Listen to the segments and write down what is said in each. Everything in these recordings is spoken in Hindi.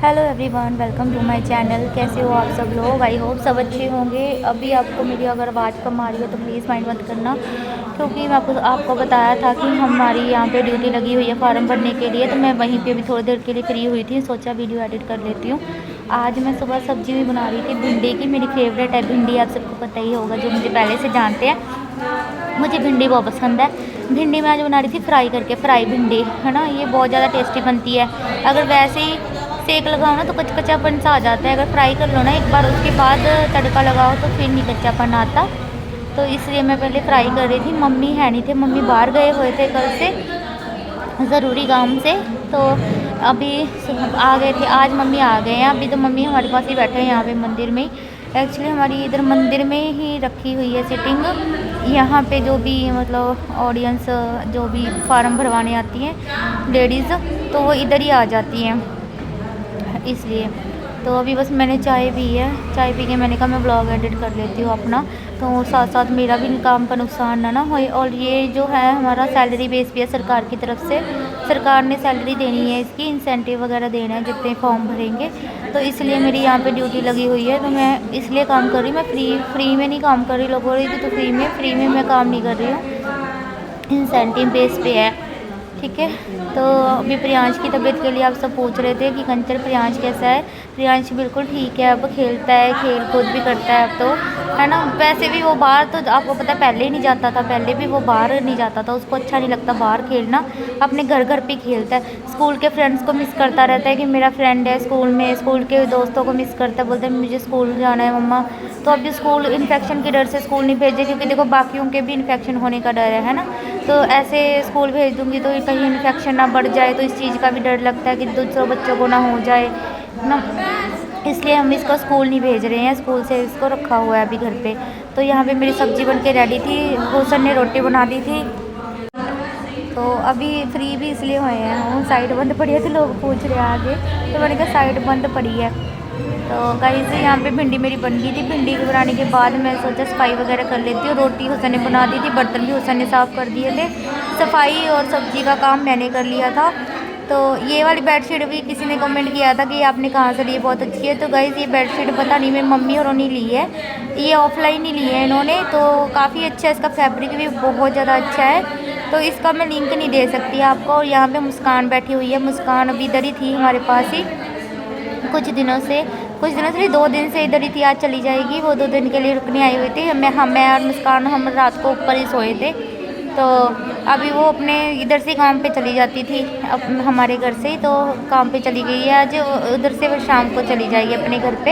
Hello everyone, welcome to my channel. कैसे हो आप सब लोग? आई होप सब अच्छे होंगे। अभी आपको मेरी अगर आवाज़ कम आ रही है तो प्लीज़ माइंड मत करना, क्योंकि मैं आपको बताया था कि हमारी यहाँ पे ड्यूटी लगी हुई है फार्म भरने के लिए। तो मैं वहीं पे भी थोड़ी देर के लिए फ्री हुई थी, सोचा वीडियो एडिट कर लेती हूँ। आज मैं सुबह सब्ज़ी भी बना रही थी भिंडी की। मेरी फेवरेट है भिंडी, आप सबको पता ही होगा जो मुझे पहले से जानते हैं। मुझे भिंडी बहुत पसंद है। भिंडी मैं आज बना रही थी फ्राई करके, फ्राई भिंडी है ना, ये बहुत ज़्यादा टेस्टी बनती है। अगर वैसे ही सेक लगाओ ना तो कचकचापन सा आ जाता है, अगर फ्राई कर लो ना एक बार उसके बाद तड़का लगाओ तो फिर नहीं कच्चापन आता। तो इसलिए मैं पहले फ्राई कर रही थी। मम्मी है नहीं थे, मम्मी बाहर गए हुए थे कल से ज़रूरी काम से। तो अभी आ गए थे, आज मम्मी आ गए हैं। अभी तो मम्मी हमारे पास ही बैठे हैं यहाँ पे मंदिर में ही। एक्चुअली हमारी इधर मंदिर में ही रखी हुई है सिटिंग। यहाँ पे जो भी मतलब ऑडियंस जो भी फार्म भरवाने आती हैं लेडीज़, तो वो इधर ही आ जाती हैं, इसलिए। तो अभी बस मैंने चाय पी है, चाय पी के मैंने कहा मैं ब्लॉग एडिट कर लेती हूँ अपना, तो साथ साथ मेरा भी काम का नुकसान ना ना होए। और ये जो है हमारा सैलरी बेस भी है सरकार की तरफ से, सरकार ने सैलरी देनी है, इसकी इंसेंटिव वगैरह देना है जितने फॉर्म भरेंगे। तो इसलिए मेरी यहाँ पे ड्यूटी लगी हुई है, तो मैं इसलिए काम कर रही हूँ। मैं फ्री में नहीं काम कर रही, लोग बोल रही थी तो फ्री में मैं काम नहीं कर रही हूँ, इंसेंटिव बेस पे है, ठीक है। तो अभी प्रियांश की तबीयत के लिए आप सब पूछ रहे थे कि कंचन प्रियांश कैसा है। प्रियांश बिल्कुल ठीक है, अब खेलता है, खेल कूद भी करता है अब तो, है ना। वैसे भी वो बाहर तो आपको पता है पहले ही नहीं जाता था, पहले भी वो बाहर नहीं जाता था, उसको अच्छा नहीं लगता बाहर खेलना, अपने घर पे खेलता है। स्कूल के फ्रेंड्स को मिस करता रहता है कि मेरा फ्रेंड है स्कूल में, स्कूल के दोस्तों को मिस करता है, बोलते हैं मुझे स्कूल जाना है मम्मा। तो अभी स्कूल इन्फेक्शन के डर से स्कूल नहीं भेजे, क्योंकि देखो बाकियों के भी इन्फेक्शन होने का डर है ना। तो ऐसे स्कूल भेज दूँगी तो कहीं इन्फेक्शन ना बढ़ जाए, तो इस चीज़ का भी डर लगता है कि दूसरों बच्चों को ना हो जाए ना, इसलिए हम इसको स्कूल नहीं भेज रहे हैं। स्कूल से इसको रखा हुआ है अभी घर पे। तो यहाँ पे मेरी सब्ज़ी बन के रेडी थी, भूषण ने रोटी बना दी थी। तो अभी फ्री भी इसलिए हुए हैं, साइड बंद पड़ी है तो लोग पूछ रहे हैं आगे, तो मैंने कहा साइड बंद पड़ी है। तो गाइस यहाँ पे भिंडी मेरी बन गई थी। भिंडी को बनाने के बाद मैं सोचा सफाई वगैरह कर लेती हूँ। रोटी हुसैन ने बना दी थी, बर्तन भी हुसैन ने साफ़ कर दिए थे, सफाई और सब्ज़ी का काम मैंने कर लिया था। तो ये वाली बेडशीट भी किसी ने कमेंट किया था कि आपने कहाँ से ली, बहुत अच्छी है। तो गाइस ये बेडशीट पता नहीं मेरी मम्मी और उन्होंने ली है, ये ऑफलाइन ही ली है इन्होंने। तो काफ़ी अच्छा है, इसका फैब्रिक भी बहुत ज़्यादा अच्छा है। तो इसका मैं लिंक नहीं दे सकती आपको। और यहाँ पे मुस्कान बैठी हुई है, मुस्कान अभी इधर ही थी हमारे पास ही कुछ दिनों से नहीं, 2 दिन से इधर ही थी, आज चली जाएगी। वो 2 दिन के लिए रुकने आई हुई थी। मैं और मुस्कान हम रात को ऊपर ही सोए थे। तो अभी वो अपने इधर से काम पे चली जाती थी, हमारे घर से ही, तो काम पे चली गई है आज। उधर से वो शाम को चली जाएगी अपने घर पे,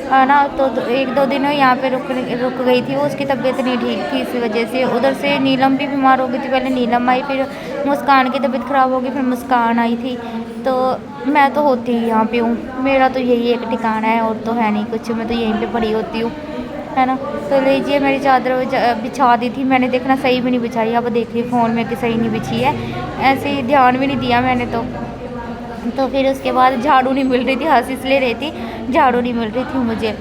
है ना। तो 1-2 दिन यहाँ पे रुक गई थी, वो उसकी तबीयत नहीं ठीक थी, इसी वजह से। उधर से नीलम भी बीमार हो गई थी, पहले नीलम आई, फिर मुस्कान की तबीयत ख़राब हो गई, फिर मुस्कान आई थी। तो मैं तो होती ही यहाँ पे हूँ, मेरा तो यही एक ठिकाना है, और तो है नहीं कुछ, मैं तो यहीं पे पड़ी होती हूँ, है ना। तो लीजिए मेरी चादर बिछा दी थी मैंने, देखना सही भी नहीं बिछाई, अब देखिए फ़ोन में कि सही नहीं बिछी है, ऐसे ही ध्यान भी नहीं दिया मैंने। तो फिर उसके बाद झाड़ू नहीं मिल रही थी, हंस इसलिए रही थी, झाड़ू नहीं मिल रही थी मुझे।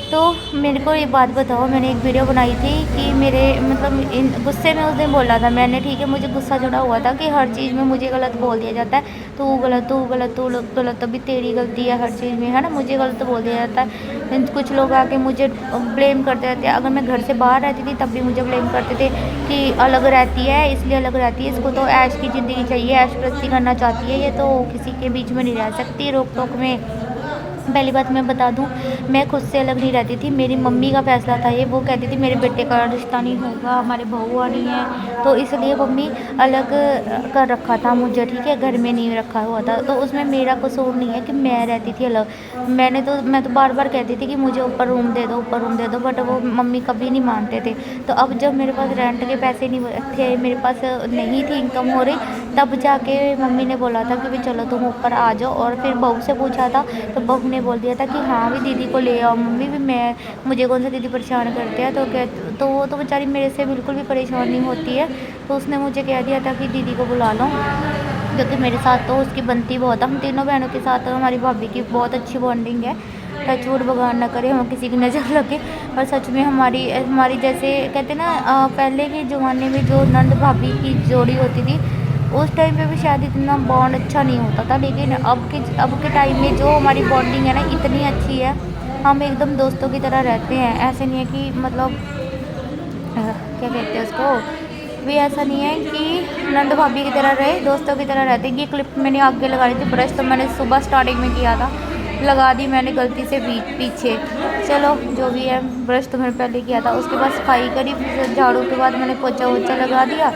तो मेरे को एक बात बताओ, मैंने एक वीडियो बनाई थी कि मेरे मतलब इन गुस्से में उस दिन बोला था मैंने, ठीक है, मुझे गुस्सा चढ़ा हुआ था कि हर चीज़ में मुझे गलत बोल दिया जाता है, तू गलत तू गलत तू गलत, तभी तेरी गलती है हर चीज़ में, है ना, मुझे गलत बोल दिया जाता है। कुछ लोग आके मुझे ब्लेम करते रहते हैं। अगर मैं घर से बाहर रहती थी तब भी मुझे ब्लेम करते थे कि अलग रहती है, इसलिए अलग रहती है, इसको तो ऐश की ज़िंदगी चाहिए, ऐश प्रस्ती करना चाहती है, ये तो किसी के बीच में नहीं रह सकती रोक टोक में। पहली बात मैं बता दूं, मैं खुद से अलग नहीं रहती थी, मेरी मम्मी का फ़ैसला था ये। वो कहती थी मेरे बेटे का रिश्ता नहीं होगा, हमारे बहू नहीं है, तो इसलिए मम्मी अलग कर रखा था मुझे, ठीक है, घर में नहीं रखा हुआ था। तो उसमें मेरा कसूर नहीं है कि मैं रहती थी अलग। मैं तो बार बार कहती थी कि मुझे ऊपर रूम दे दो, ऊपर रूम दे दो, बट वो मम्मी कभी नहीं मानते थे। तो अब जब मेरे पास रेंट के पैसे नहीं थे, मेरे पास नहीं थी इनकम हो रही, तब जाके मम्मी ने बोला था कि भाई चलो तुम ऊपर आ जाओ। और फिर बहू से पूछा था तो बहू ने बोल दिया था कि हाँ भी दीदी को ले आओ। मम्मी भी मुझे कौन सा दीदी परेशान करते हैं, तो वो तो बेचारी मेरे से बिल्कुल भी परेशान नहीं होती है। तो उसने मुझे कह दिया था कि दीदी को बुला लो, क्योंकि मेरे साथ तो उसकी बनती बहुत है। हम तीनों बहनों के साथ हमारी भाभी की बहुत अच्छी बॉन्डिंग है, टचवुड भगवान ना करे हम किसी की नज़र लगे। और सच में हमारी जैसे कहते ना, पहले के ज़माने में जो नंद भाभी की जोड़ी होती थी उस टाइम पे भी शायद इतना बॉन्ड अच्छा नहीं होता था, लेकिन अब के टाइम में जो हमारी बॉन्डिंग है ना इतनी अच्छी है, हम एकदम दोस्तों की तरह रहते हैं। ऐसे नहीं है कि मतलब क्या कहते हैं उसको, भी ऐसा नहीं है कि नंद भाभी की तरह रहे, दोस्तों की तरह रहते। ये क्लिप मैंने आगे लगा ली थी, ब्रश तो मैंने सुबह स्टार्टिंग में किया था, लगा दी मैंने गलती से पीछे। चलो जो भी है, ब्रश तो मैंने पहले किया था। उसके बाद सफाई करी, फिर झाड़ू के बाद मैंने पोछा वोछा लगा दिया,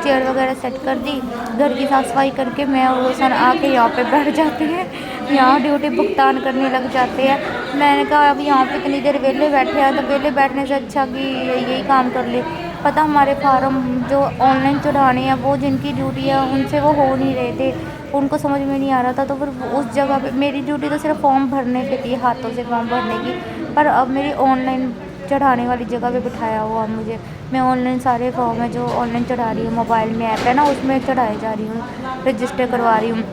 चेयर वगैरह सेट कर दी। घर की साफ़ सफाई करके मैं और रोशन आके यहाँ पे बैठ जाते हैं, यहाँ ड्यूटी भुगतान करने लग जाते हैं। मैंने कहा अब यहाँ पे इतनी देर वेले बैठे हैं, तो वेले बैठने से अच्छा कि यही काम कर ले। पता हमारे फार्म जो ऑनलाइन चढ़ाने हैं, वो जिनकी ड्यूटी है उनसे वो हो नहीं रहे थे, उनको समझ में नहीं आ रहा था। तो फिर उस जगह पे मेरी ड्यूटी तो सिर्फ फॉर्म भरने पे थी, हाथों से फॉर्म भरने की, पर अब मेरी ऑनलाइन चढ़ाने वाली जगह पे बिठाया हुआ मुझे। मैं ऑनलाइन सारे फॉर्म है जो ऑनलाइन चढ़ा रही हूँ, मोबाइल में ऐप है ना उसमें चढ़ाई जा रही हूँ, रजिस्टर करवा रही हूँ।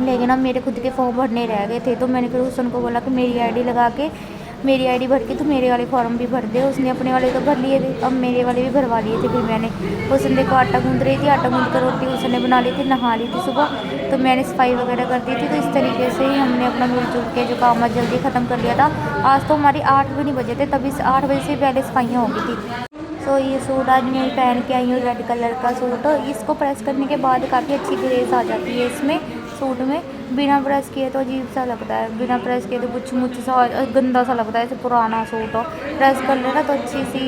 लेकिन अब मेरे खुद के फॉर्म भरने रह गए थे, तो मैंने फिर उस उनको बोला कि मेरी आईडी लगा के, मेरी आईडी भर के तो मेरे वाले फॉर्म भी भर दे। उसने अपने वाले तो भर लिए थे, अब मेरे वाले भी भरवा लिए थे। फिर मैंने उसने देखो आटा गूँध रही थी, आटा गूँध कर रोटी उसने बना ली थी, नहा ली थी सुबह, तो मैंने सफाई वगैरह कर दी थी। तो इस तरीके से ही हमने अपना मिलजुल के जो काम है जल्दी ख़त्म कर लिया था। आज तो हमारी 8 भी नहीं बजे थे, तभी 8 बजे से पहले सफाइयाँ हो गई थी। तो ये सूट आज मैं पहन के आई हूँ, रेड कलर का सूट। इसको प्रेस करने के बाद काफ़ी अच्छी ग्रेस आ जाती है इसमें सूट में। बिना प्रेस किए तो अजीब सा लगता है, बिना प्रेस किए तो कुछ मुझ सा गंदा सा लगता है, जैसे पुराना सूट हो। प्रेस कर लेना तो अच्छी सी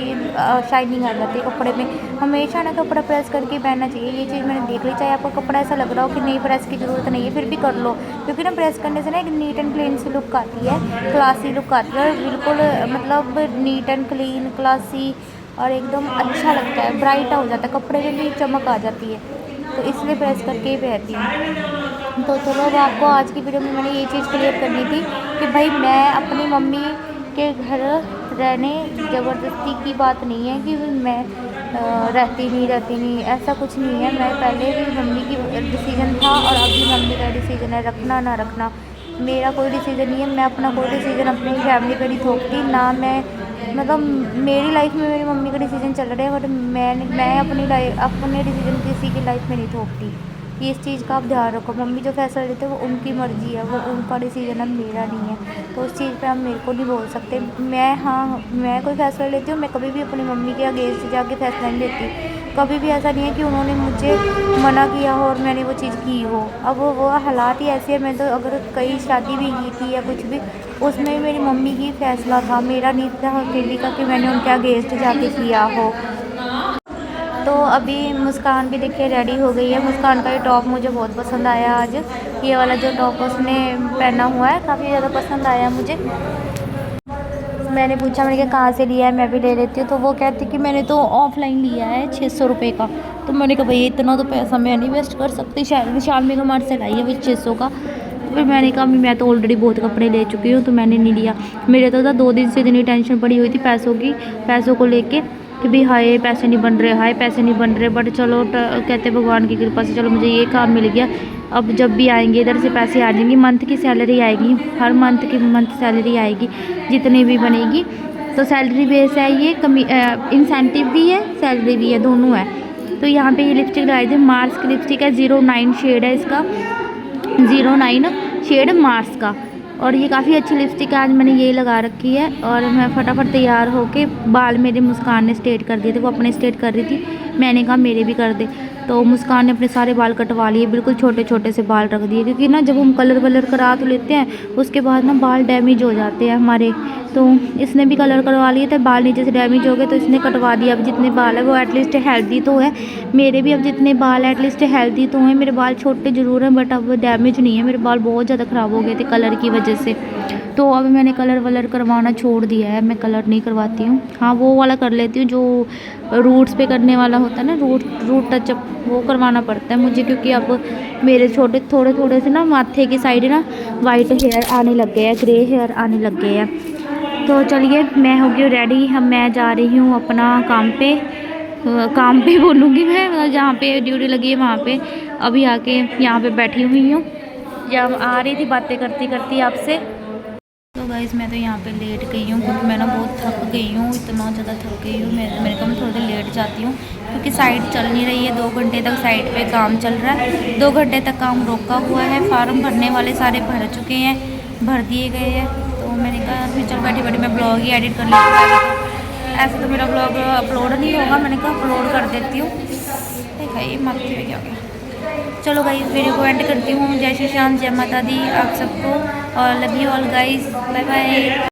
शाइनिंग आ जाती है कपड़े में। हमेशा ना कपड़ा प्रेस करके पहनना चाहिए, ये चीज़ मैंने देख ली। चाहे आपका कपड़ा ऐसा लग रहा हो कि नहीं प्रेस की ज़रूरत नहीं है, फिर भी कर लो, क्योंकि ना प्रेस करने से ना एक नीट एंड क्लीन सी लुक आती है, क्लासी लुक आती है, और बिल्कुल मतलब नीट एंड क्लीन क्लासी और एकदम अच्छा लगता है, ब्राइट हो जाता है, कपड़े में भी चमक आ जाती है। तो इसलिए प्रेस करके ही पहनती हूँ। तो चलो अब आपको आज की वीडियो में मैंने ये चीज़ क्लियर करनी थी कि भाई मैं अपनी मम्मी के घर रहने, ज़बरदस्ती की बात नहीं है कि मैं रहती नहीं, ऐसा कुछ नहीं है। मैं पहले भी मम्मी की डिसीज़न था और अभी मम्मी का डिसीज़न है, रखना ना रखना मेरा कोई डिसीज़न नहीं है। मैं अपना कोई डिसीज़न अपनी फैमिली पर नहीं थोपती ना। मैं मतलब मेरी लाइफ में मेरी मम्मी का डिसीज़न चल रहा है, बट मैं अपने डिसीज़न किसी की लाइफ में नहीं थोपती। ये इस चीज़ का आप ध्यान रखो, मम्मी जो फैसला लेते हैं वो उनकी मर्ज़ी है, वो उनका डिसीज़न है, मेरा नहीं है। तो उस चीज़ पे आप मेरे को नहीं बोल सकते। मैं कोई फ़ैसला लेती हूँ, मैं कभी भी अपनी मम्मी के अगेंस्ट जाके फ़ैसला नहीं लेती। कभी भी ऐसा नहीं है कि उन्होंने मुझे मना किया हो और मैंने वो चीज़ की हो। अब वो हालात ही ऐसे है, मैं तो अगर कहीं शादी भी की थी या कुछ भी, उसमें मेरी मम्मी की फ़ैसला था, मेरा नहीं था अकेली का कि मैंने उनके अगेंस्ट जाके किया हो। तो अभी मुस्कान भी देखिए रेडी हो गई है। मुस्कान का ये टॉप मुझे बहुत पसंद आया आज, ये वाला जो टॉप उसने पहना हुआ है काफ़ी ज़्यादा पसंद आया मुझे। मैंने पूछा, मैंने कहा कहाँ से लिया है, मैं भी ले लेती हूँ। तो वो कहती कि मैंने तो ऑफलाइन लिया है 600 रुपये का। तो मैंने कहा भाई इतना तो पैसा मैं नहीं वेस्ट कर सकती, शायद शामी का मार्च से लाई है वही 600 का। फिर मैंने कहा मैं तो ऑलरेडी बहुत कपड़े ले चुकी हूँ, तो मैंने नहीं लिया। मेरे तो 2 दिन से इतनी टेंशन पड़ी हुई थी पैसों को लेके कि भाई हाय पैसे नहीं बन रहे। बट चलो कहते भगवान की कृपा से चलो मुझे ये काम मिल गया। अब जब भी आएंगे इधर से पैसे आ जाएंगे, मंथ की सैलरी आएगी, हर मंथ सैलरी आएगी जितनी भी बनेगी। तो सैलरी बेस है ये, इंसेंटिव भी है, सैलरी भी है, दोनों है। तो यहाँ पे ये लिपस्टिक लगाई थी, मार्स की लिपस्टिक है, 09 शेड है इसका, 09 शेड मार्स का। और ये काफ़ी अच्छी लिपस्टिक है, आज मैंने ये लगा रखी है। और मैं फटाफट तैयार होके, बाल मेरे मुस्कान ने स्ट्रेट कर दिए थे, वो अपने स्ट्रेट कर रही थी, मैंने कहा मेरे भी कर दे। तो मुस्कान ने अपने सारे बाल कटवा लिए, बिल्कुल छोटे छोटे से बाल रख दिए, क्योंकि ना जब हम कलर वलर करा तो लेते हैं उसके बाद ना बाल डैमेज हो जाते हैं हमारे। तो इसने भी कलर करवा लिए थे, बाल नीचे से डैमेज हो गए तो इसने कटवा दिया। अब जितने बाल है वो एटलीस्ट हेल्दी तो है, मेरे भी अब जितने बाल एटलीस्ट हेल्दी तो हैं। मेरे बाल छोटे ज़रूर हैं बट अब डैमेज नहीं है, मेरे बाल बहुत ज़्यादा ख़राब हो गए थे कलर की वजह से। तो अब मैंने कलर वलर करवाना छोड़ दिया है, मैं कलर नहीं करवाती हूँ। हाँ वो वाला कर लेती हूँ जो रूट्स पे करने वाला होता है ना, रूट टचअप, वो करवाना पड़ता है मुझे, क्योंकि अब मेरे छोटे थोड़े से ना माथे की साइड ना वाइट हेयर आने लग गए हैं, ग्रे हेयर आने लग गए हैं। तो चलिए मैं हो गई रेडी, हम मैं जा रही हूँ अपना काम पे बोलूँगी मैं, मतलब जहाँ पे ड्यूटी लगी है वहाँ पे। अभी आके यहाँ पे बैठी हुई हूँ, जब आ रही थी बातें करती करती आपसे। तो गाइस मैं तो यहाँ पे लेट गई हूँ क्योंकि मैं ना बहुत थक गई हूँ, इतना ज़्यादा थक गई हूँ। मैंने कहा मैं थोड़ी देर लेट जाती हूँ क्योंकि साइट चल नहीं रही है। 2 घंटे तक साइट पे काम चल रहा है, 2 घंटे तक काम रोका हुआ है। फार्म भरने वाले सारे भर चुके हैं, भर दिए गए हैं। तो मैंने कहा फिर चल बैठी बैठी मैं ब्लॉग ही एडिट कर लेती। ऐसे तो मेरा ब्लॉग अपलोड नहीं होगा, मैंने कहा अपलोड कर देती हूँ। देखा ये माथी में क्या हो गया। चलो गाइस वीडियो को एंड करती हूँ। जय श्री श्याम, जय माता दी आप सबको, और love you all guys, bye bye.